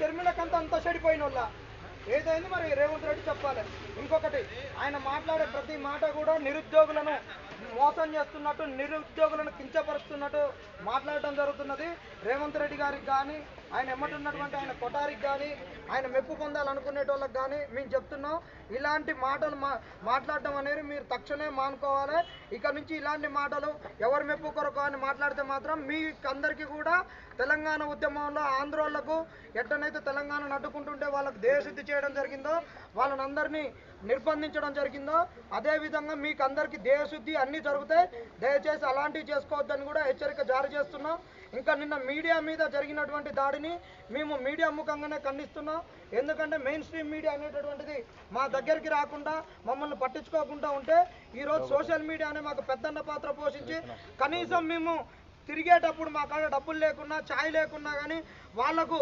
తెర్మిలకంతా అంతా చెడిపోయిన వాళ్ళ ఏదైంది మరి రేవంత్ రెడ్డి చెప్పాలి. ఇంకొకటి ఆయన మాట్లాడే ప్రతి మాట కూడా నిరుద్యోగులను మోసం చేస్తున్నట్టు, నిరుద్యోగులను కించపరుస్తున్నట్టు మాట్లాడటం జరుగుతున్నది. రేవంత్ రెడ్డి గారికి కానీ, ఆయన ఎమ్మటున్నటువంటి ఆయన కొటారికి కానీ, ఆయన మెప్పు పొందాలనుకునేటోళ్ళకి కానీ మేము చెప్తున్నాం, ఇలాంటి మాటలు మాట్లాడటం అనేది మీరు తక్షణమే మానుకోవాలి. ఇక నుంచి ఇలాంటి మాటలు ఎవరి మెప్పు కొరకు అని మాట్లాడితే మాత్రం మీకందరికీ కూడా తెలంగాణ ఉద్యమంలో ఆంధ్రోళ్లకు ఎట్టనైతే తెలంగాణ అడ్డుకుంటుంటే వాళ్ళకు దేశశుద్ధి చేయడం జరిగిందో, వాళ్ళని అందరినీ నిర్బంధించడం జరిగిందో, అదేవిధంగా మీకు అందరికీ దేశశుద్ధి అన్నీ జరుగుతాయి. దయచేసి అలాంటివి చేసుకోవద్దని కూడా హెచ్చరిక జారీ చేస్తున్నాం. ఇంకా నిన్న మీడియా మీద జరిగినటువంటి దాడిని మేము మీడియా ముఖంగానే ఖండిస్తున్నాం. ఎందుకంటే మెయిన్ స్ట్రీమ్ మీడియా అనేటటువంటిది మా దగ్గరికి రాకుండా మమ్మల్ని పట్టించుకోకుండా ఉంటే ఈరోజు సోషల్ మీడియానే మాకు పెద్దన్న పాత్ర పోషించి కనీసం మేము తిరిగేటప్పుడు మా కాడ డబ్బులు లేకున్నా, ఛాయ్ లేకున్నా కానీ వాళ్లకు